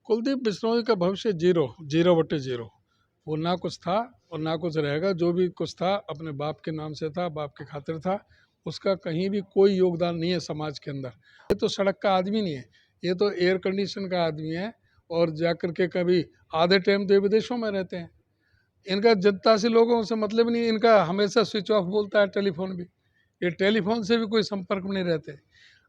कुलदीप बिश्नोई का भविष्य जीरो, 0/0। वो ना कुछ था और ना कुछ रहेगा। जो भी कुछ था अपने बाप के नाम से था, बाप के खातिर था। उसका कहीं भी कोई योगदान नहीं है समाज के अंदर। ये तो सड़क का आदमी नहीं है, ये तो एयर कंडीशन का आदमी है। और जाकर के कभी आधे टाइम तो ये विदेशों में रहते हैं। इनका जनता से, लोगों से मतलब नहीं। इनका हमेशा स्विच ऑफ बोलता है टेलीफोन भी। ये टेलीफोन से भी कोई संपर्क में नहीं रहते।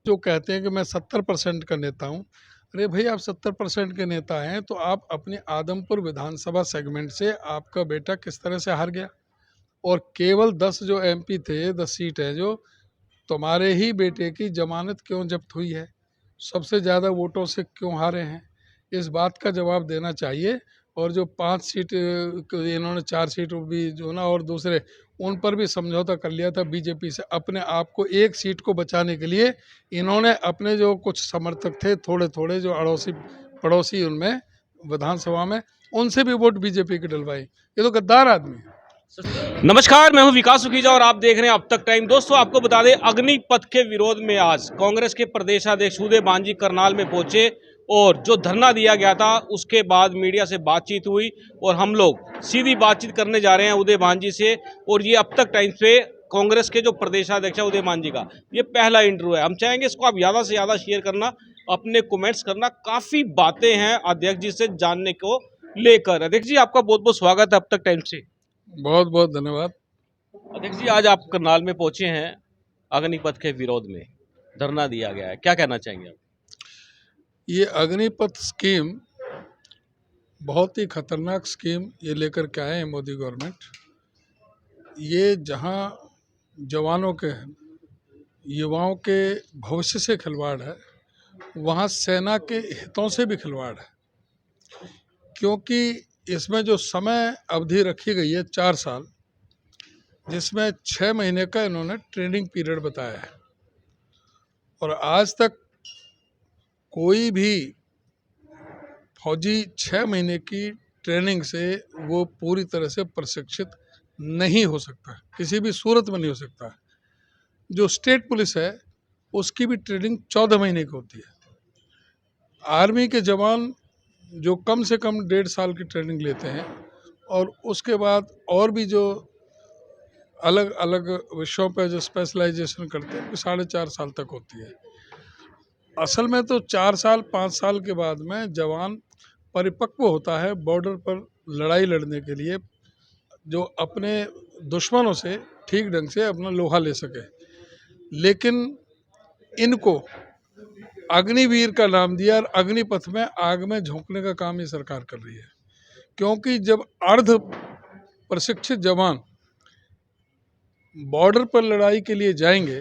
जो कहते हैं कि मैं 70% का नेता हूँ, अरे भाई आप 70% के नेता हैं तो आप अपने आदमपुर विधानसभा सेगमेंट से आपका बेटा किस तरह से हार गया। और केवल 10 जो एमपी थे, 10 सीट है जो, तुम्हारे ही बेटे की जमानत क्यों जब्त हुई है, सबसे ज़्यादा वोटों से क्यों हारे हैं, इस बात का जवाब देना चाहिए। और जो 5 सीट इन्होंने 4 सीट भी जो ना, और दूसरे उन पर भी समझौता कर लिया था बीजेपी से। अपने आप को 1 सीट को बचाने के लिए इन्होंने अपने जो कुछ समर्थक थे, थोड़े थोड़े जो अड़ोसी पड़ोसी उनमें विधानसभा में, उनसे भी वोट बीजेपी के डलवाए। ये तो गद्दार आदमी है। नमस्कार, मैं हूं विकास सुखीजा और आप देख रहे हैं अब तक टाइम। दोस्तों, आपको बता दें, अग्निपथ के विरोध में आज कांग्रेस के प्रदेशाध्यक्ष उदय भानजी करनाल में पहुंचे और जो धरना दिया गया था उसके बाद मीडिया से बातचीत हुई और हम लोग सीधी बातचीत करने जा रहे हैं उदय भानजी से। और ये अब तक टाइम पे कांग्रेस के जो प्रदेशाध्यक्ष है उदय भानजी का ये पहला इंटरव्यू है। हम चाहेंगे इसको आप ज़्यादा से ज़्यादा शेयर करना, अपने कमेंट्स करना। काफ़ी बातें हैं अध्यक्ष जी से जानने को लेकर। अध्यक्ष जी, आपका बहुत बहुत स्वागत है अब तक टाइम से। बहुत बहुत धन्यवाद। अध्यक्ष जी, आज आप करनाल में पहुंचे हैं, अग्निपथ के विरोध में धरना दिया गया है, क्या कहना चाहेंगे आप? ये अग्निपथ स्कीम बहुत ही खतरनाक स्कीम ये लेकर के आए हैं मोदी गवर्नमेंट। ये जहां जवानों के, युवाओं के भविष्य से खिलवाड़ है, वहां सेना के हितों से भी खिलवाड़ है। क्योंकि इसमें जो समय अवधि रखी गई है 4 साल, जिसमें 6 महीने का इन्होंने ट्रेनिंग पीरियड बताया है। और आज तक कोई भी फौजी 6 महीने की ट्रेनिंग से वो पूरी तरह से प्रशिक्षित नहीं हो सकता, किसी भी सूरत में नहीं हो सकता। जो स्टेट पुलिस है उसकी भी ट्रेनिंग 14 महीने की होती है। आर्मी के जवान जो कम से कम 1.5 साल की ट्रेनिंग लेते हैं और उसके बाद और भी जो अलग अलग विषयों पर जो स्पेशलाइजेशन करते हैं, 4.5 साल तक होती है। असल में तो 4 साल 5 साल के बाद में जवान परिपक्व होता है बॉर्डर पर लड़ाई लड़ने के लिए, जो अपने दुश्मनों से ठीक ढंग से अपना लोहा ले सके। लेकिन इनको अग्निवीर का नाम दिया और अग्निपथ में आग में झोंकने का काम ये सरकार कर रही है। क्योंकि जब अर्ध प्रशिक्षित जवान बॉर्डर पर लड़ाई के लिए जाएंगे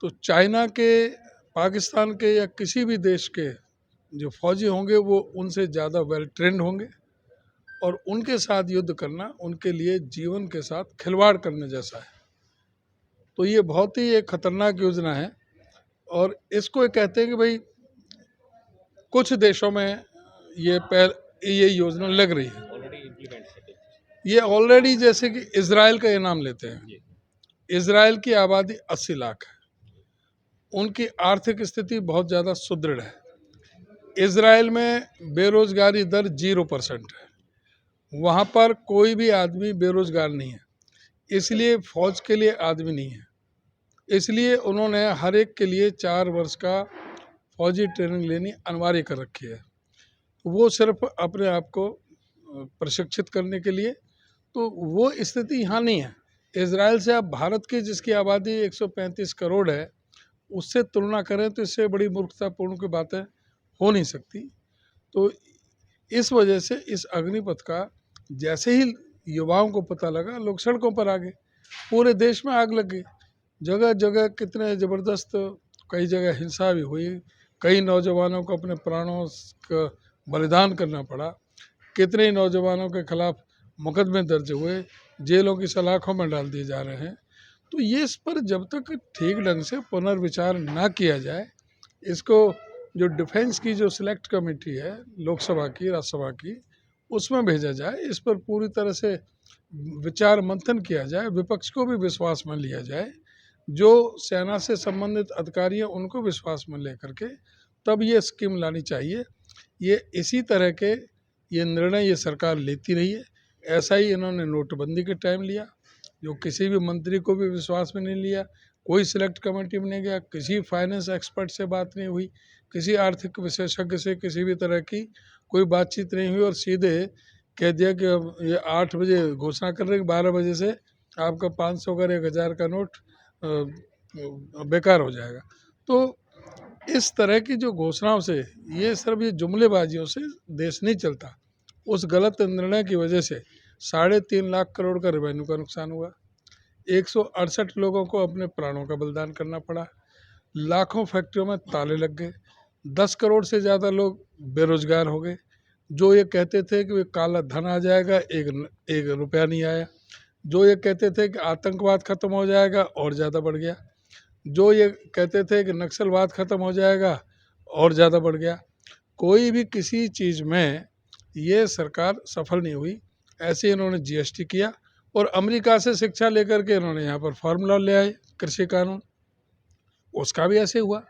तो चाइना के, पाकिस्तान के या किसी भी देश के जो फौजी होंगे वो उनसे ज़्यादा वेल ट्रेंड होंगे। और उनके साथ युद्ध करना उनके लिए जीवन के साथ खिलवाड़ करने जैसा है। तो ये बहुत ही एक खतरनाक योजना है। और इसको ये कहते हैं कि भाई कुछ देशों में ये योजना लग रही है। ये ऑलरेडी, जैसे कि इजराइल का ये नाम लेते हैं। इजराइल की आबादी 80 लाख है, उनकी आर्थिक स्थिति बहुत ज़्यादा सुदृढ़ है। इजराइल में बेरोजगारी दर 0% है। वहाँ पर कोई भी आदमी बेरोजगार नहीं है, इसलिए फौज के लिए आदमी नहीं है। इसलिए उन्होंने हर एक के लिए 4 वर्ष का फौजी ट्रेनिंग लेनी अनिवार्य कर रखी है। वो सिर्फ अपने आप को प्रशिक्षित करने के लिए। तो वो स्थिति यहाँ नहीं है। इजराइल से आप भारत की, जिसकी आबादी 135 करोड़ है, उससे तुलना करें तो इससे बड़ी मूर्खतापूर्ण की बातें हो नहीं सकती। तो इस वजह से इस अग्निपथ का जैसे ही युवाओं को पता लगा, लोग सड़कों पर आ गए। पूरे देश में आग लग गई, जगह जगह कितने ज़बरदस्त, कई जगह हिंसा भी हुई, कई नौजवानों को अपने प्राणों का बलिदान करना पड़ा, कितने ही नौजवानों के खिलाफ मुकदमे दर्ज हुए, जेलों की सलाखों में डाल दिए जा रहे हैं। तो ये इस पर जब तक ठीक ढंग से पुनर्विचार ना किया जाए, इसको जो डिफेंस की जो सिलेक्ट कमेटी है लोकसभा की, राज्यसभा की, उसमें भेजा जाए, इस पर पूरी तरह से विचार मंथन किया जाए, विपक्ष को भी विश्वास में लिया जाए, जो सेना से संबंधित अधिकारी हैं उनको विश्वास में लेकर के तब ये स्कीम लानी चाहिए। ये इसी तरह के ये निर्णय ये सरकार लेती रही है। ऐसा ही इन्होंने नोटबंदी के टाइम लिया, जो किसी भी मंत्री को भी विश्वास में नहीं लिया, कोई सिलेक्ट कमेटी में नहीं गया, किसी फाइनेंस एक्सपर्ट से बात नहीं हुई, किसी आर्थिक विशेषज्ञ से किसी भी तरह की कोई बातचीत नहीं हुई, और सीधे कह दिया कि अब ये 8 बजे घोषणा कर रहे हैं कि 12 बजे से आपका 500 का 1000 का नोट बेकार हो जाएगा। तो इस तरह की जो घोषणाओं से, ये सिर्फ ये जुमलेबाजियों से देश नहीं चलता। उस गलत निर्णय की वजह से 3.5 लाख करोड़ का रेवेन्यू का नुकसान हुआ, 168 लोगों को अपने प्राणों का बलिदान करना पड़ा, लाखों फैक्ट्रियों में ताले लग गए, 10 करोड़ से ज़्यादा लोग बेरोजगार हो गए। जो ये कहते थे कि वे काला धन आ जाएगा, एक रुपया नहीं आया। जो ये कहते थे कि आतंकवाद खत्म हो जाएगा, और ज़्यादा बढ़ गया। जो ये कहते थे कि नक्सलवाद खत्म हो जाएगा, और ज़्यादा बढ़ गया। कोई भी किसी चीज़ में ये सरकार सफल नहीं हुई। ऐसे इन्होंने जीएसटी किया, और अमेरिका से शिक्षा लेकर के इन्होंने यहाँ पर फार्मूला ले आए कृषि कानून, उसका भी ऐसे हुआ।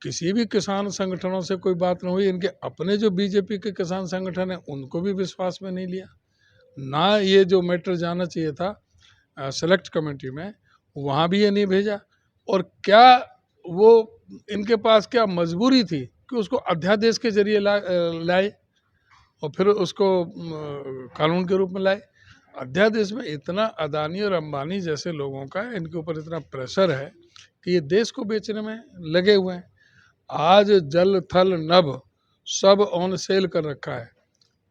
किसी भी किसान संगठनों से कोई बात नहीं हुई। इनके अपने जो बीजेपी के किसान संगठन हैं, उनको भी विश्वास में नहीं लिया। ना ये जो मैटर जाना चाहिए था सेलेक्ट कमेटी में, वहाँ भी ये नहीं भेजा। और क्या वो, इनके पास क्या मजबूरी थी कि उसको अध्यादेश के जरिए लाए और फिर उसको कानून के रूप में लाए। अध्यादेश में इतना अदानी और अंबानी जैसे लोगों का इनके ऊपर इतना प्रेशर है कि ये देश को बेचने में लगे हुए हैं। आज जल थल नभ सब ऑन सेल कर रखा है।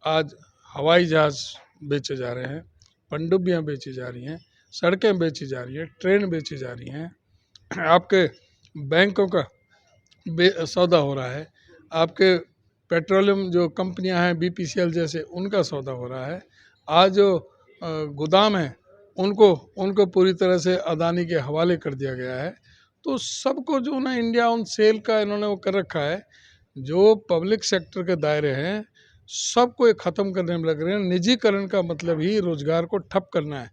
आज हवाई जहाज बेचे जा रहे हैं, पनडुब्बियाँ बेची जा रही हैं, सड़कें बेची जा रही हैं, ट्रेन बेची जा रही हैं, आपके बैंकों का सौदा हो रहा है, आपके पेट्रोलियम जो कंपनियां हैं बीपीसीएल जैसे, उनका सौदा हो रहा है। आज जो गोदाम है उनको पूरी तरह से अदानी के हवाले कर दिया गया है। तो सबको जो ना इंडिया ऑन सेल का इन्होंने वो कर रखा है। जो पब्लिक सेक्टर के दायरे हैं सबको ये ख़त्म करने में लग रहे हैं। निजीकरण का मतलब ही रोजगार को ठप करना है।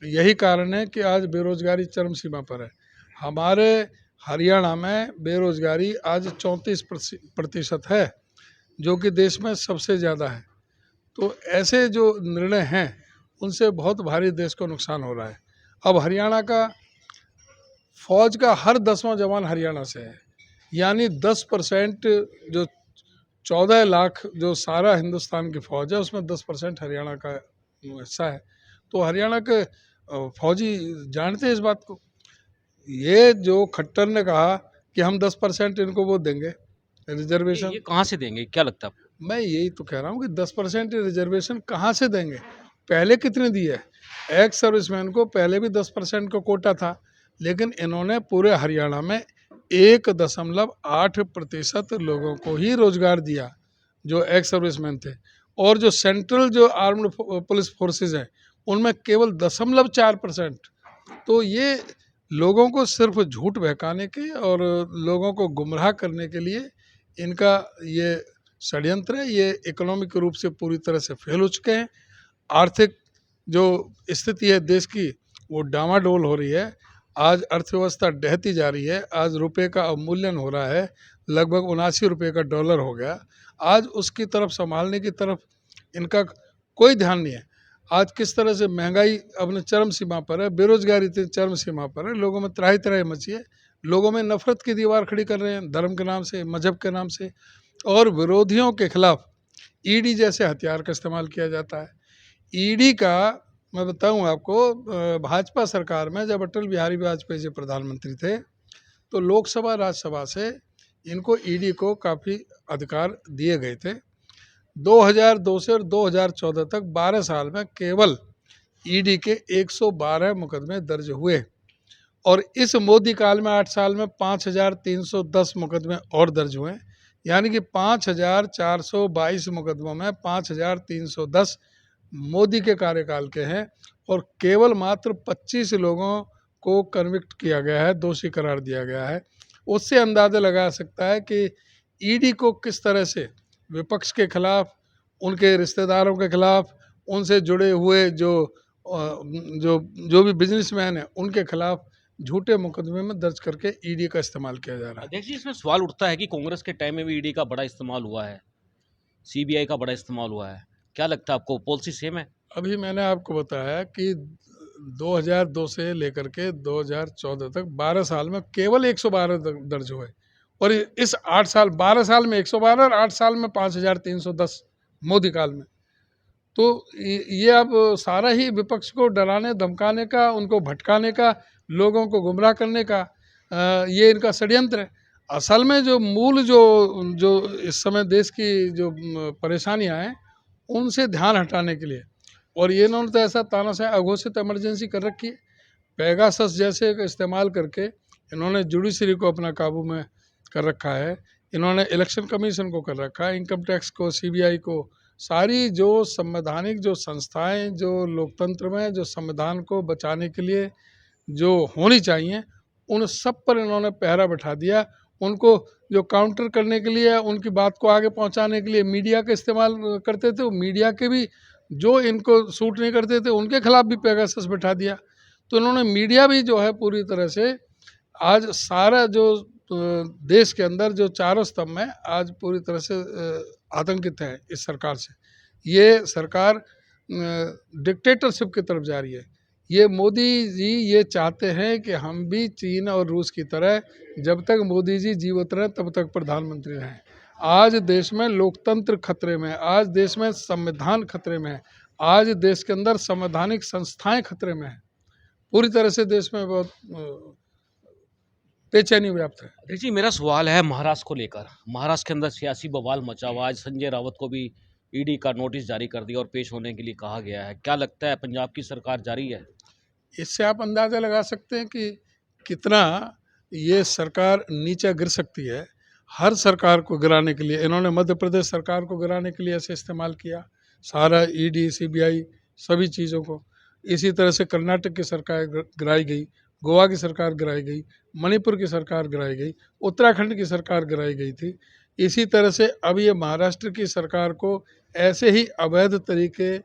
यही कारण है कि आज बेरोजगारी चरम सीमा पर है। हमारे हरियाणा में बेरोजगारी आज 34% है, जो कि देश में सबसे ज़्यादा है। तो ऐसे जो निर्णय हैं उनसे बहुत भारी देश को नुकसान हो रहा है। अब हरियाणा का फौज का हर 10वां जवान हरियाणा से है, यानी 10%, जो 14 लाख जो सारा हिंदुस्तान की फौज है उसमें 10% हरियाणा का हिस्सा है। तो हरियाणा के फौजी जानते हैं इस बात को। ये जो खट्टर ने कहा कि हम 10% इनको वो देंगे रिजर्वेशन, ये कहाँ से देंगे, क्या लगता है? मैं यही तो कह रहा हूँ कि 10% रिजर्वेशन कहाँ से देंगे। पहले कितने दिए? एक्स सर्विसमैन को पहले भी 10% का कोटा था, लेकिन इन्होंने पूरे हरियाणा में 1.8% लोगों को ही रोजगार दिया जो एक्स सर्विसमैन थे। और जो सेंट्रल जो आर्म्ड पुलिस फोर्सेस हैं उनमें केवल 0.4%। तो ये लोगों को सिर्फ झूठ बहकाने के और लोगों को गुमराह करने के लिए इनका ये षड्यंत्र है। ये इकोनॉमिक रूप से पूरी तरह से फेल हो चुके हैं। आर्थिक जो स्थिति है देश की वो डामाडोल हो रही है। आज अर्थव्यवस्था ढहती जा रही है। आज रुपए का अवमूल्यन हो रहा है, लगभग 79 रुपये का डॉलर हो गया। आज उसकी तरफ संभालने की तरफ इनका कोई ध्यान नहीं है। आज किस तरह से महंगाई अपने चरम सीमा पर है, बेरोजगारी चरम सीमा पर है, लोगों में त्राही त्राही मची है। लोगों में नफरत की दीवार खड़ी कर रहे हैं धर्म के नाम से, मजहब के नाम से, और विरोधियों के खिलाफ ईडी जैसे हथियार का इस्तेमाल किया जाता है। ईडी का मैं बताऊं आपको, भाजपा सरकार में जब अटल बिहारी वाजपेयी जी प्रधानमंत्री थे तो लोकसभा राज्यसभा से इनको ईडी को काफ़ी अधिकार दिए गए थे। 2002 से और 2014 तक 12 साल में केवल ईडी के 112 मुकदमे दर्ज हुए, और इस मोदी काल में 8 साल में 5310 मुकदमे और दर्ज हुए। यानी कि 5422 मुकदमों में 5310 मोदी के कार्यकाल के हैं, और केवल मात्र 25 लोगों को कन्विक्ट किया गया है, दोषी करार दिया गया है। उससे अंदाज़ा लगा सकता है कि ईडी को किस तरह से विपक्ष के खिलाफ, उनके रिश्तेदारों के खिलाफ, उनसे जुड़े हुए जो भी बिजनेसमैन हैं उनके खिलाफ झूठे मुकदमे में दर्ज करके ईडी का इस्तेमाल किया जा रहा है। अध्यक्ष जी, इसमें सवाल उठता है कि कांग्रेस के टाइम में भी ईडी का बड़ा इस्तेमाल हुआ है। सीबीआई का बड़ा इस्तेमाल हुआ है, क्या लगता है आपको पॉलिसी सेम है? अभी मैंने आपको बताया कि 2002 से लेकर के 2014 तक 12 साल में केवल 112 दर्ज हुए, और इस 8 साल 12 साल में 112 और 8 साल में 5310 मोदी काल में। तो ये अब सारा ही विपक्ष को डराने धमकाने का, उनको भटकाने का, लोगों को गुमराह करने का ये इनका षड्यंत्र है। असल में जो मूल जो जो इस समय देश की जो परेशानियां हैं उनसे ध्यान हटाने के लिए, और ये इन्होंने तो ऐसा तानाशाह अघोषित इमरजेंसी कर रखी है। पेगासस जैसे का इस्तेमाल करके इन्होंने जुडिशरी को अपना काबू में कर रखा है, इन्होंने इलेक्शन कमीशन को कर रखा है, इनकम टैक्स को, सीबीआई को, सारी जो संवैधानिक जो संस्थाएं जो लोकतंत्र में जो संविधान को बचाने के लिए जो होनी चाहिए उन सब पर इन्होंने पहरा बैठा दिया। उनको जो काउंटर करने के लिए, उनकी बात को आगे पहुंचाने के लिए मीडिया का इस्तेमाल करते थे, वो मीडिया के भी जो इनको सूट नहीं करते थे उनके खिलाफ भी पेगासस बैठा दिया। तो इन्होंने मीडिया भी जो है पूरी तरह से आज सारा जो देश के अंदर जो चारों स्तंभ में आज पूरी तरह से आतंकित है इस सरकार से। ये सरकार डिक्टेटरशिप की तरफ जा रही है। ये मोदी जी ये चाहते हैं कि हम भी चीन और रूस की तरह जब तक मोदी जी जीवित रहें तब तक प्रधानमंत्री रहें। आज देश में लोकतंत्र खतरे में है, आज देश में संविधान खतरे में है, आज देश के अंदर संवैधानिक संस्थाएं खतरे में है। पूरी तरह से देश में बहुत बेचैनी व्याप्त है। अध्यक्ष जी, मेरा सवाल है महाराष्ट्र को लेकर। महाराष्ट्र के अंदर सियासी बवाल मचा हुआ, आज संजय रावत को भी ईडी का नोटिस जारी कर दिया और पेश होने के लिए कहा गया है, क्या लगता है पंजाब की सरकार जारी है? इससे आप अंदाज़ा लगा सकते हैं कि कितना ये सरकार नीचे गिर सकती है। हर सरकार को गिराने के लिए इन्होंने मध्य प्रदेश सरकार को गिराने के लिए ऐसे इस्तेमाल किया, सारा ईडी सीबीआई सभी चीज़ों को। इसी तरह से कर्नाटक की सरकार गिराई गई, गोवा की सरकार गिराई गई, मणिपुर की सरकार गिराई गई, उत्तराखंड की सरकार गिराई गई थी। इसी तरह से अब ये महाराष्ट्र की सरकार को ऐसे ही अवैध तरीके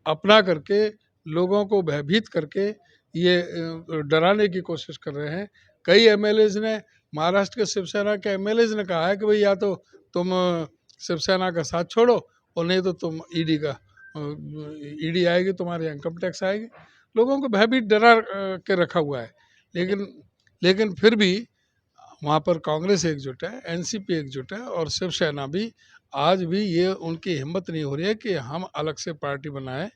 अपना करके लोगों को भयभीत करके ये डराने की कोशिश कर रहे हैं। कई एमएलएज ने, महाराष्ट्र के शिवसेना के एमएलएज ने कहा है कि भाई या तो तुम शिवसेना का साथ छोड़ो और नहीं तो तुम ईडी आएगी, तुम्हारे इनकम टैक्स आएगी। लोगों को भयभीत डरा के रखा हुआ है। लेकिन फिर भी वहाँ पर कांग्रेस एकजुट है, एनसीपी एकजुट है, और शिवसेना भी आज भी ये उनकी हिम्मत नहीं हो रही है कि हम अलग से पार्टी बनाएं।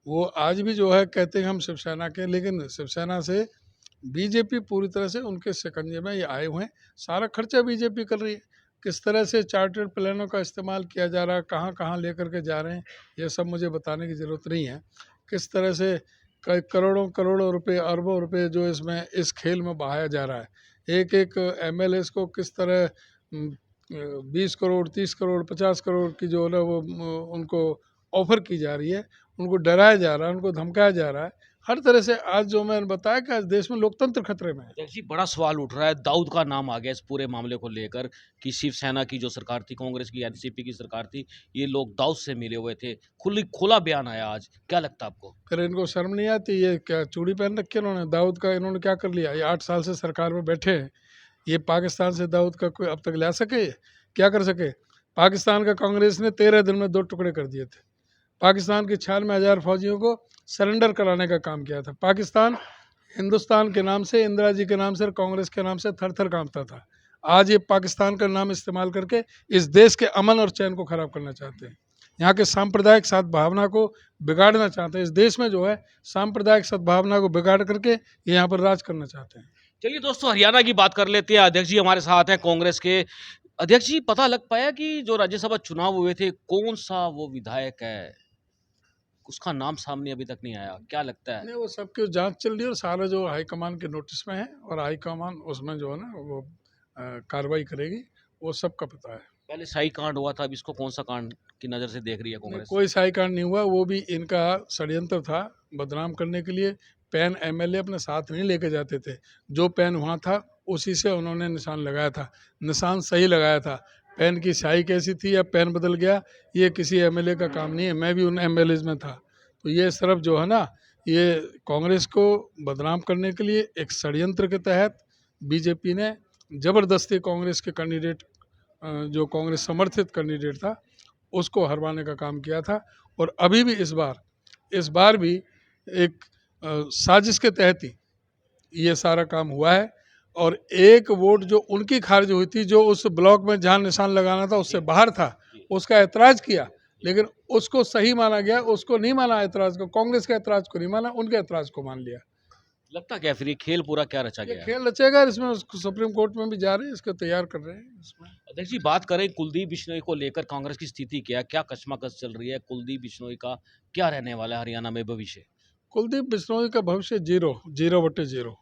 वो आज भी जो है कहते हैं हम शिवसेना के, लेकिन शिवसेना से बीजेपी पूरी तरह से उनके शिकंजे में ये आए हुए हैं। सारा खर्चा बीजेपी कर रही है। किस तरह से चार्टर्ड प्लानों का इस्तेमाल किया जा रहा है, कहाँ कहाँ लेकर के जा रहे हैं, ये सब मुझे बताने की ज़रूरत नहीं है। किस तरह से कई करोड़ों करोड़ों रुपए, अरबों रुपए जो इसमें इस खेल में बहाया जा रहा है। एक एक एमएलएस को किस तरह 20 करोड़ 30 करोड़ 50 करोड़ की जो है ना वो उनको ऑफर की जा रही है, उनको डराया जा रहा है, उनको धमकाया जा रहा है। हर तरह से आज जो मैंने बताया कि आज देश में लोकतंत्र खतरे में है। अध्यक्ष जी, बड़ा सवाल उठ रहा है, दाऊद का नाम आ गया इस पूरे मामले को लेकर कि शिवसेना की जो सरकार थी, कांग्रेस की एनसीपी की सरकार थी, ये लोग दाऊद से मिले हुए थे। खुला बयान आया आज, क्या लगता है आपको? फिर इनको शर्म नहीं आती? ये क्या चूड़ी पहन रखी है इन्होंने? दाऊद का इन्होंने क्या कर लिया? ये 8 साल से सरकार में बैठे हैं। ये पाकिस्तान से दाऊद का कोई अब तक ला सके? क्या कर सके? पाकिस्तान का कांग्रेस ने 13 दिन में 2 टुकड़े कर दिए थे। पाकिस्तान के 96,000 फौजियों को सरेंडर कराने का काम किया था। पाकिस्तान हिंदुस्तान के नाम से, इंदिरा जी के नाम से और कांग्रेस के नाम से थर थर कांपता था। आज ये पाकिस्तान का नाम इस्तेमाल करके इस देश के अमन और चैन को खराब करना चाहते हैं। यहाँ के सांप्रदायिक सद्भावना को बिगाड़ना चाहते हैं। इस देश में जो है सांप्रदायिक सद्भावना को बिगाड़ करके ये यहाँ पर राज करना चाहते हैं। चलिए दोस्तों, हरियाणा की बात कर लेते हैं। अध्यक्ष जी हमारे साथ हैं कांग्रेस के। अध्यक्ष जी, पता लग पाया कि जो राज्यसभा चुनाव हुए थे, कौन सा वो विधायक है? उसका नाम सामने अभी तक नहीं आया, क्या लगता है? नहीं, वो सबकी जांच चल रही है और सारा जो हाईकमान के नोटिस में है, और हाईकमान उसमें जो है ना वो कार्रवाई करेगी, वो सबका पता है। पहले शाही कांड हुआ था, अब इसको कौन सा कांड की नज़र से देख रही है नहीं, कांग्रेस? कोई शाही कांड नहीं हुआ, वो भी इनका षड्यंत्र था बदनाम करने के लिए। पेन एमएलए अपने साथ नहीं लेके जाते थे, जो पेन वहाँ था उसी से उन्होंने निशान लगाया था। निशान सही लगाया था। पेन की स्याही कैसी थी या पेन बदल गया, ये किसी एमएलए का काम नहीं है। मैं भी उन एमएलएज में था। तो ये सिर्फ जो है ना, ये कांग्रेस को बदनाम करने के लिए एक षड्यंत्र के तहत बीजेपी ने ज़बरदस्ती कांग्रेस के कैंडिडेट, जो कांग्रेस समर्थित कैंडिडेट था, उसको हरवाने का काम किया था। और अभी भी इस बार भी एक साजिश के तहत ही ये सारा काम हुआ है। और एक वोट जो उनकी खारिज हुई थी, जो उस ब्लॉक में जहाँ निशान लगाना था उससे बाहर था, उसका ऐतराज़ किया, लेकिन उसको सही माना गया, उसको नहीं माना ऐतराज़ को, कांग्रेस के ऐतराज़ को नहीं माना, उनके ऐतराज़ को मान लिया। लगता क्या फिर ये खेल पूरा क्या रचा ये गया है? खेल रचेगा, इसमें सुप्रीम कोर्ट में भी जा रहे हैं, इसको तैयार कर रहे हैं इसमें। अध्यक्ष जी, बात करें कुलदीप बिश्नोई को लेकर कांग्रेस की स्थिति क्या है? क्या कशमकश चल रही है? कुलदीप बिश्नोई का क्या रहने वाला है हरियाणा में भविष्य? कुलदीप बिश्नोई का भविष्य जीरो बटे जीरो।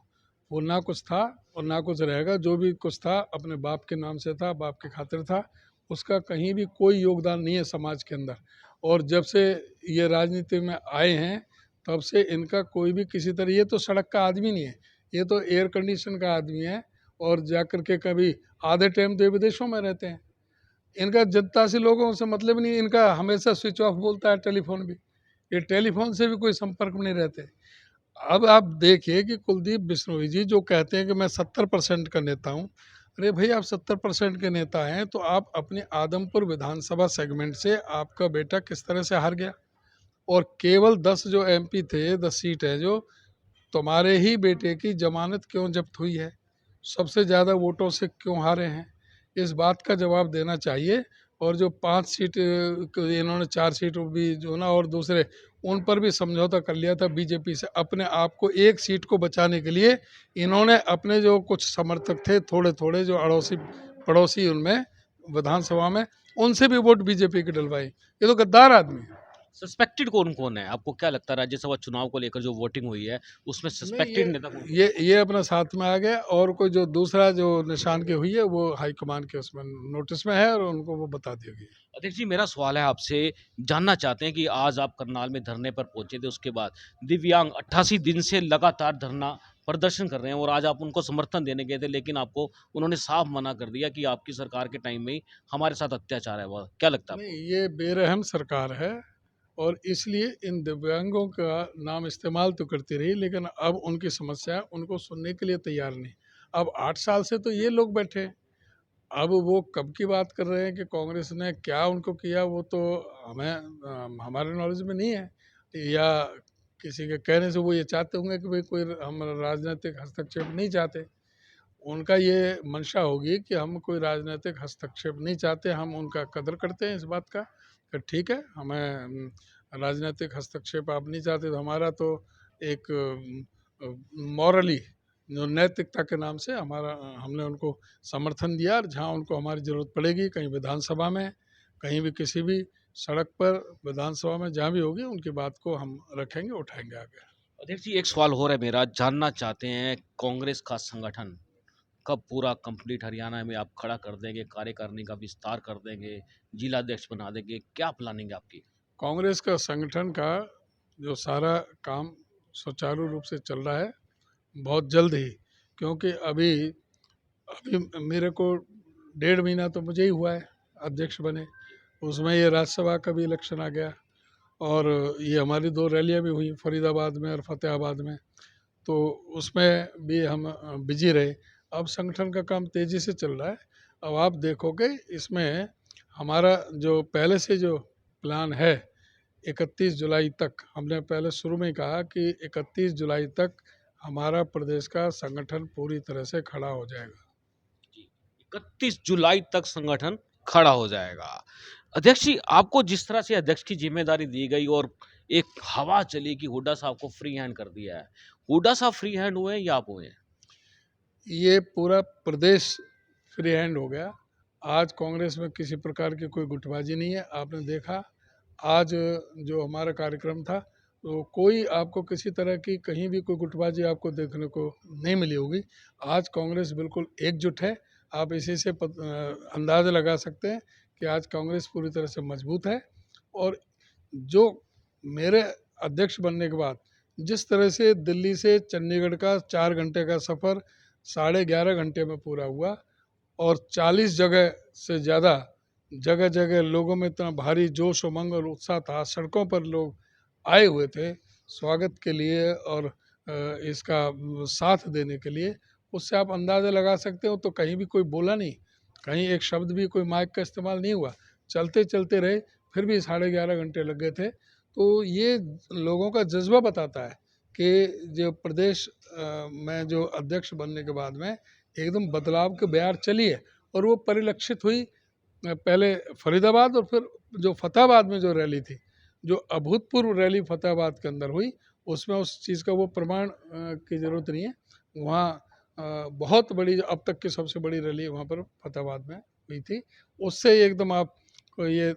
वो ना कुछ था और ना कुछ रहेगा। जो भी कुछ था अपने बाप के नाम से था, बाप के खातिर था। उसका कहीं भी कोई योगदान नहीं है समाज के अंदर। और जब से ये राजनीति में आए हैं तब से इनका कोई भी किसी तरह, ये तो सड़क का आदमी नहीं है, ये तो एयर कंडीशन का आदमी है। और जा कर के कभी आधे टाइम तो ये विदेशों में रहते हैं। इनका जनता से लोगों से मतलब नहीं, इनका हमेशा स्विच ऑफ बोलता है टेलीफोन भी। ये टेलीफोन से भी कोई संपर्क में नहीं रहते। अब आप देखिए कि कुलदीप बिश्नोई जी जो कहते हैं कि मैं 70% का नेता हूँ। अरे भाई, आप 70% के नेता हैं तो आप अपने आदमपुर विधानसभा सेगमेंट से आपका बेटा किस तरह से हार गया? और केवल 10 जो एमपी थे, 10 सीट है जो, तुम्हारे ही बेटे की जमानत क्यों जब्त हुई है? सबसे ज़्यादा वोटों से क्यों हारे हैं? इस बात का जवाब देना चाहिए। और जो 5 सीट इन्होंने 4 सीट भी जो ना, और दूसरे उन पर भी समझौता कर लिया था बीजेपी से। अपने आप को एक सीट को बचाने के लिए इन्होंने अपने जो कुछ समर्थक थे थोड़े थोड़े, जो अड़ोसी पड़ोसी उनमें विधानसभा में, उनसे भी वोट बीजेपी के डलवाए। ये तो गद्दार आदमी है। सस्पेक्टेड कौन-कौन है? आपको क्या लगता है राज्यसभा चुनाव को लेकर जो वोटिंग हुई है, उसमें नहीं, सस्पेक्टेड नेता कौन? ये अपना साथ में आ गया। और कोई जो दूसरा जो निशान की हुई है वो हाईकमान के उसमें नोटिस में है और उनको वो बता दी गई। अध्यक्ष जी, मेरा सवाल है आपसे, जानना चाहते हैं कि आज आप करनाल में धरने पर पहुंचे थे, उसके बाद दिव्यांग 88 दिन से लगातार धरना प्रदर्शन कर रहे हैं और आज आप उनको समर्थन देने गए थे, लेकिन आपको उन्होंने साफ मना कर दिया कि आपकी सरकार के टाइम में ही हमारे साथ अत्याचार है। वह क्या लगता है नहीं, आपको? ये बेरहम सरकार है और इसलिए इन दिव्यांगों का नाम इस्तेमाल तो करती रही, लेकिन अब उनकी समस्या उनको सुनने के लिए तैयार नहीं। अब 8 साल से तो ये लोग बैठे हैं। अब वो कब की बात कर रहे हैं कि कांग्रेस ने क्या उनको किया, वो तो हमें हमारे नॉलेज में नहीं है। या किसी के कहने से वो ये चाहते होंगे कि भाई कोई हम राजनीतिक हस्तक्षेप नहीं चाहते। उनका ये मंशा होगी कि हम कोई राजनीतिक हस्तक्षेप नहीं चाहते, हम उनका कदर करते हैं इस बात का कि ठीक है, हमें राजनीतिक हस्तक्षेप आप नहीं चाहते तो हमारा तो एक मॉरली, जो नैतिकता के नाम से हमारा, हमने उनको समर्थन दिया। और जहाँ उनको हमारी ज़रूरत पड़ेगी, कहीं विधानसभा में, कहीं भी किसी भी सड़क पर, विधानसभा में जहाँ भी होगी, उनकी बात को हम रखेंगे, उठाएंगे आगे। अध्यक्ष जी, एक सवाल हो रहा है मेरा, जानना चाहते हैं कांग्रेस का संगठन कब पूरा कंप्लीट हरियाणा में आप खड़ा कर देंगे, कार्यकारिणी का विस्तार कर देंगे, जिला अध्यक्ष बना देंगे, क्या प्लानिंग है आपकी? कांग्रेस का संगठन का जो सारा काम सुचारू रूप से चल रहा है, बहुत जल्द ही। क्योंकि अभी अभी मेरे को 1.5 महीना तो मुझे ही हुआ है अध्यक्ष बने। उसमें ये राज्यसभा का भी इलेक्शन आ गया और ये हमारी 2 रैलियां भी हुई, फरीदाबाद में और फतेहाबाद में। तो उसमें भी हम बिजी रहे। अब संगठन का काम तेज़ी से चल रहा है। अब आप देखोगे इसमें हमारा जो पहले से जो प्लान है, 31 जुलाई तक, हमने पहले शुरू में ही कहा कि 31 जुलाई तक हमारा प्रदेश का संगठन पूरी तरह से खड़ा हो जाएगा। 31 जुलाई तक संगठन खड़ा हो जाएगा। अध्यक्ष जी, आपको जिस तरह से अध्यक्ष की जिम्मेदारी दी गई और एक हवा चली कि हुड्डा साहब को फ्री हैंड कर दिया है, हुड्डा साहब फ्री हैंड हुए हैं या आप हुए हैं? ये पूरा प्रदेश फ्री हैंड हो गया। आज कांग्रेस में किसी प्रकार की कोई गुटबाजी नहीं है। आपने देखा आज जो हमारा कार्यक्रम था, तो कोई आपको किसी तरह की कहीं भी कोई गुटबाजी आपको देखने को नहीं मिली होगी। आज कांग्रेस बिल्कुल एकजुट है। आप इसी से अंदाज़ा लगा सकते हैं कि आज कांग्रेस पूरी तरह से मजबूत है। और जो मेरे अध्यक्ष बनने के बाद जिस तरह से दिल्ली से चंडीगढ़ का 4 घंटे का सफ़र 11.5 घंटे में पूरा हुआ और 40 जगह से ज़्यादा जगह जगह लोगों में इतना भारी जोश उमंग और उत्साह था, सड़कों पर लोग आए हुए थे स्वागत के लिए और इसका साथ देने के लिए। उससे आप अंदाज़ा लगा सकते हो। तो कहीं भी कोई बोला नहीं, कहीं एक शब्द भी कोई माइक का इस्तेमाल नहीं हुआ, चलते चलते रहे। फिर भी 11.5 घंटे लग गए थे। तो ये लोगों का जज्बा बताता है कि जो प्रदेश में जो अध्यक्ष बनने के बाद में एकदम बदलाव की बयार चली है, और वो परिलक्षित हुई पहले फरीदाबाद और फिर जो फतेहाबाद में जो रैली थी, जो अभूतपूर्व रैली फतेहाबाद के अंदर हुई, उसमें उस चीज़ का वो प्रमाण की ज़रूरत नहीं है। वहाँ बहुत बड़ी, अब तक की सबसे बड़ी रैली वहाँ पर फतेहाबाद में हुई थी। उससे एकदम आप ये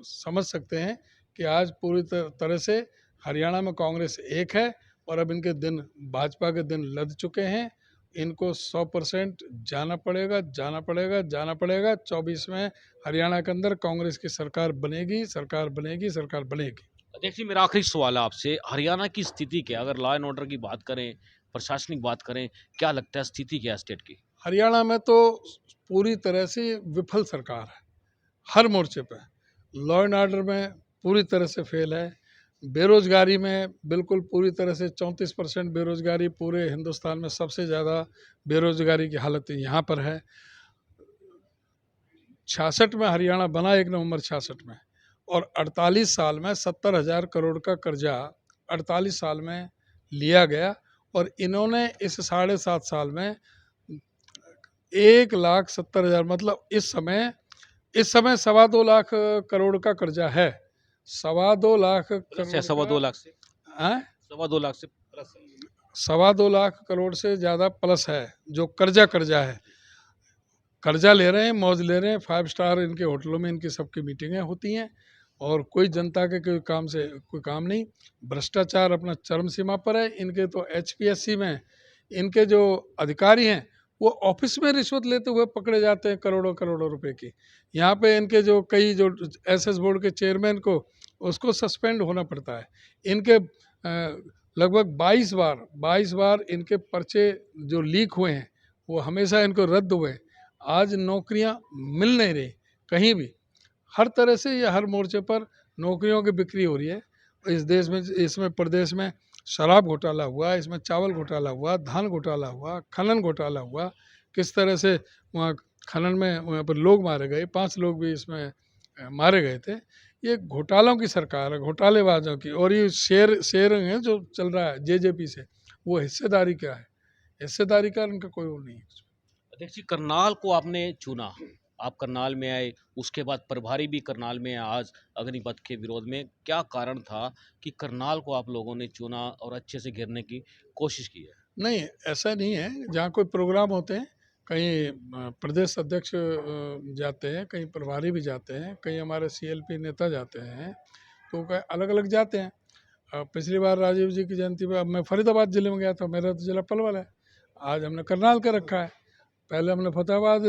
समझ सकते हैं कि आज पूरी तरह से हरियाणा में कांग्रेस एक है, और अब इनके दिन, भाजपा के दिन लद चुके हैं। इनको 100% जाना पड़ेगा, जाना पड़ेगा, जाना पड़ेगा। 24 में हरियाणा के अंदर कांग्रेस की सरकार बनेगी, सरकार बनेगी, सरकार बनेगी। देखिए, मेरा आखिरी सवाल है आपसे, हरियाणा की स्थिति क्या है? अगर लॉ एंड ऑर्डर की बात करें, प्रशासनिक बात करें, क्या लगता है स्थिति क्या है स्टेट की? हरियाणा में तो पूरी तरह से विफल सरकार है, हर मोर्चे पे। लॉ एंड ऑर्डर में पूरी तरह से फेल है। बेरोजगारी में बिल्कुल पूरी तरह से 34% बेरोजगारी, पूरे हिंदुस्तान में सबसे ज़्यादा बेरोजगारी की हालत यहाँ पर है। 66 में हरियाणा बना, 1 नवंबर 66 में, और 48 साल में 70,000 करोड़ का कर्जा 48 साल में लिया गया, और इन्होंने इस 7.5 साल में 1,70,000, मतलब इस समय 2.25 लाख करोड़ का कर्जा है। 2.25 लाख प्लस है, करोड़ 2.25 का, लाख से, हैं? 2.25 लाख से प्लस है। 2.25 लाख करोड़ से ज़्यादा प्लस है जो कर्जा है। कर्जा ले रहे हैं, मौज ले रहे हैं। 5 स्टार इनके होटलों में इनकी सबकी मीटिंगें होती हैं, और कोई जनता के कोई काम से कोई काम नहीं। भ्रष्टाचार अपना चरम सीमा पर है। इनके तो HPSC में इनके जो अधिकारी हैं, वो ऑफिस में रिश्वत लेते हुए पकड़े जाते हैं, करोड़ों करोड़ों रुपए की। यहाँ पे इनके जो कई जो SS बोर्ड के चेयरमैन को, उसको सस्पेंड होना पड़ता है। इनके लगभग 22 बार इनके पर्चे जो लीक हुए हैं, वो हमेशा इनको रद्द हुए। आज नौकरियां मिल नहीं रही कहीं भी। हर तरह से या हर मोर्चे पर नौकरियों की बिक्री हो रही है इस देश में। इसमें प्रदेश में शराब घोटाला हुआ, इसमें चावल घोटाला हुआ, धान घोटाला हुआ, खनन घोटाला हुआ। किस तरह से वहाँ खनन में वहाँ पर लोग मारे गए, 5 लोग भी इसमें मारे गए थे। ये घोटालों की सरकार है, घोटालेबाजों की। और ये शेयरिंग है जो चल रहा है JJP से, वो हिस्सेदारी क्या है? हिस्सेदारी का इनका कोई वो नहीं है। अध्यक्ष जी, करनाल को आपने चुना, आप करनाल में आए, उसके बाद प्रभारी भी करनाल में आज अग्निपथ के विरोध में। क्या कारण था कि करनाल को आप लोगों ने चुना और अच्छे से घेरने की कोशिश की है? नहीं, ऐसा नहीं है। जहाँ कोई प्रोग्राम होते हैं, कहीं प्रदेश अध्यक्ष जाते हैं, कहीं प्रभारी भी जाते हैं, कहीं हमारे CLP नेता जाते हैं, तो अलग अलग जाते हैं। पिछली बार राजीव जी की जयंती पे अब मैं फरीदाबाद ज़िले में गया था, मेरा तो ज़िला पलवल है। आज हमने करनाल का रखा है, पहले हमने फतेहाबाद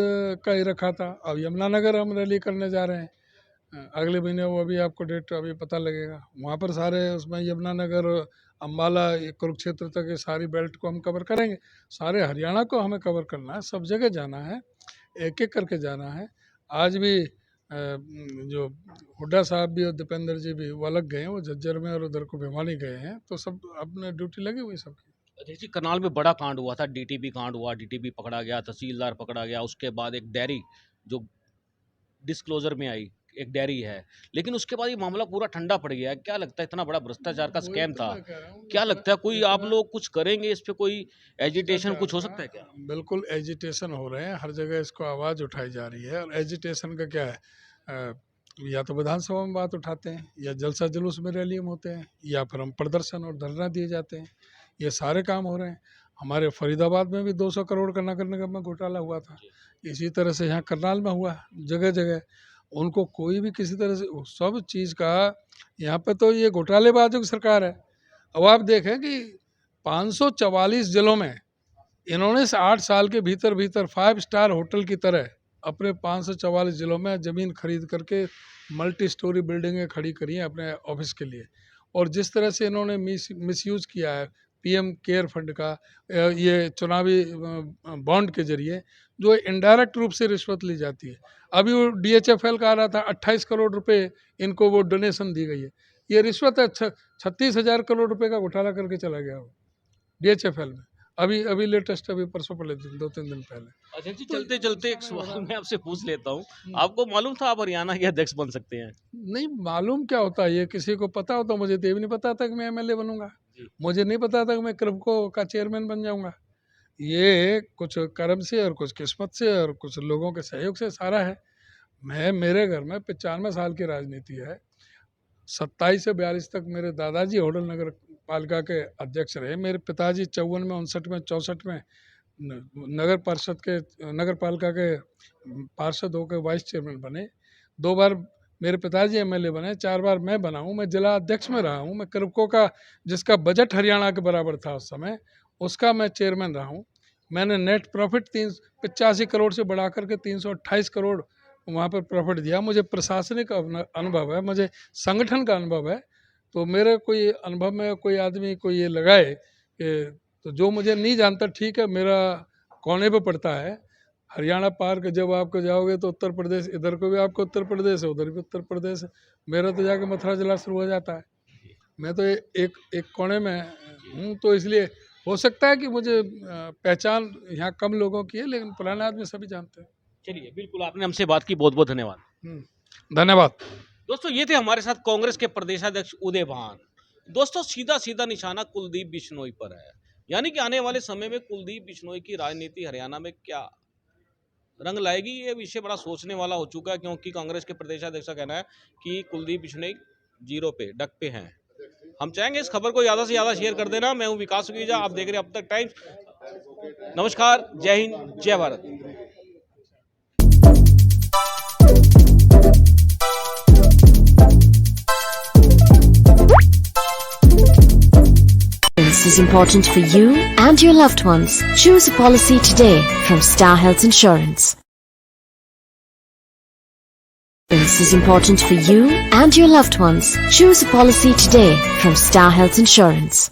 का ही रखा था। अब यमुनानगर हम रैली करने जा रहे हैं अगले महीने। वो अभी आपको डेट अभी पता लगेगा। वहाँ पर सारे उसमें यमुनानगर, अम्बाला, ये कुरुक्षेत्र तक ये सारी बेल्ट को हम कवर करेंगे। सारे हरियाणा को हमें कवर करना है, सब जगह जाना है, एक एक करके जाना है। आज भी जो हुड्डा साहब भी और दीपेंद्र जी भी वो अलग गए हैं, वो झज्जर में और उधर को भिवानी गए हैं, तो सब अपने ड्यूटी लगी हुई सबकी। अध्यक्ष जी, करनाल में बड़ा कांड हुआ था, DTP कांड हुआ, DTP पकड़ा गया, तहसीलदार पकड़ा गया, उसके बाद एक डेयरी जो डिस्क्लोजर में आई, एक डेयरी है, लेकिन उसके बाद ये मामला पूरा ठंडा पड़ गया। क्या लगता है, इतना बड़ा भ्रष्टाचार का स्कैम था, क्या लगता है कोई आप लोग कुछ करेंगे इस पे, कोई एजिटेशन कुछ हो सकता है क्या? बिल्कुल एजिटेशन हो रहे हैं, हर जगह इसको आवाज़ उठाई जा रही है। और एजिटेशन का क्या है, या तो विधानसभा में बात उठाते हैं, या जलसा जुलूस में रैली में होते हैं, या फिर हम प्रदर्शन और धरना दिए जाते हैं। ये सारे काम हो रहे हैं। हमारे फरीदाबाद में भी 200 करोड़ का नगर निगम में घोटाला हुआ था। इसी तरह से यहाँ करनाल में हुआ, जगह जगह। उनको कोई भी किसी तरह से सब चीज़ का, यहाँ पे तो ये घोटालेबाजों की सरकार है। अब आप देखें कि 544 जिलों में इन्होंने इस 8 साल के भीतर भीतर 5 स्टार होटल की तरह अपने 544 जिलों में ज़मीन खरीद करके मल्टी स्टोरी बिल्डिंगें खड़ी करी हैं अपने ऑफिस के लिए। और जिस तरह से इन्होंने मिसयूज़ किया है PM केयर फंड का, ये चुनावी बॉन्ड के जरिए, जो इनडायरेक्ट रूप से रिश्वत ली जाती है। अभी वो DHFL का आ रहा था, 28 करोड़ रुपए इनको वो डोनेशन दी गई है। ये रिश्वत है। 36,000 करोड़ रुपए का घोटाला करके चला गया वो DHFL में। अभी अभी लेटेस्ट अभी परसों पहले दिन 2-3 दिन पहले। अच्छा जी, चलते चलते एक सवाल मैं आपसे पूछ लेता हूँ, आपको मालूम था आप हरियाणा के अध्यक्ष बन सकते हैं? नहीं मालूम क्या होता है, ये किसी को पता होता, मुझे तो ये भी नहीं पता था कि मैं एमएलए बनूंगा। मुझे नहीं पता था कि मैं क्रिप्को का चेयरमैन बन जाऊंगा। ये कुछ कर्म से और कुछ किस्मत से और कुछ लोगों के सहयोग से सारा है। मेरे घर में 95 साल की राजनीति है। 27 से 42 तक मेरे दादाजी होडल नगर पालिका के अध्यक्ष रहे। मेरे पिताजी 54 में, 59 में, 64 में नगर पार्षद के, नगर पालिका के पार्षद होकर वाइस चेयरमैन बने। 2 बार मेरे पिताजी एमएलए बने, 4 बार मैं बना हूँ। मैं जिला अध्यक्ष में रहा हूँ। मैं क्रिप्को का, जिसका बजट हरियाणा के बराबर था उस समय, उसका मैं चेयरमैन रहा हूँ। मैंने नेट प्रॉफिट 85 करोड़ से बढ़ा करके 328 करोड़ वहाँ पर प्रॉफिट दिया। मुझे प्रशासनिक अनुभव है, मुझे संगठन का अनुभव है। तो मेरे कोई अनुभव में कोई आदमी कोई ये लगाए कि, तो जो मुझे नहीं जानता, ठीक है, मेरा कोने पे पड़ता है। हरियाणा पार के जब आपको जाओगे तो उत्तर प्रदेश, इधर को भी आपको उत्तर प्रदेश है, उधर भी उत्तर प्रदेश है। मेरा तो जाके मथुरा जिला शुरू हो जाता है। मैं तो एक कोने में हूँ, तो इसलिए हो सकता है कि मुझे पहचान यहाँ कम लोगों की है, लेकिन पुराने आदमी सभी जानते हैं। चलिए, बिल्कुल आपने हमसे बात की, बहुत बहुत धन्यवाद। धन्यवाद। दोस्तों ये थे हमारे साथ कांग्रेस के प्रदेशाध्यक्ष उदय भान। दोस्तों सीधा सीधा निशाना कुलदीप बिश्नोई पर है, यानी कि आने वाले समय में कुलदीप बिश्नोई की राजनीति हरियाणा में क्या रंग लाएगी, ये विषय बड़ा सोचने वाला हो चुका है, क्योंकि कांग्रेस के प्रदेशाध्यक्ष का कहना है कि कुलदीप बिश्नोई जीरो पे, डक पे हैं। हम चाहेंगे इस खबर को ज़्यादा से ज़्यादा शेयर कर देना। मैं हूँ विकास सुखीजा, आप देख रहे हैं अब तक टाइम्स। नमस्कार, जय हिंद, जय Bharat. Is important for you and your loved ones. Choose a policy today from Star Health Insurance. This is important for you and your loved ones. Choose a policy today from Star Health Insurance.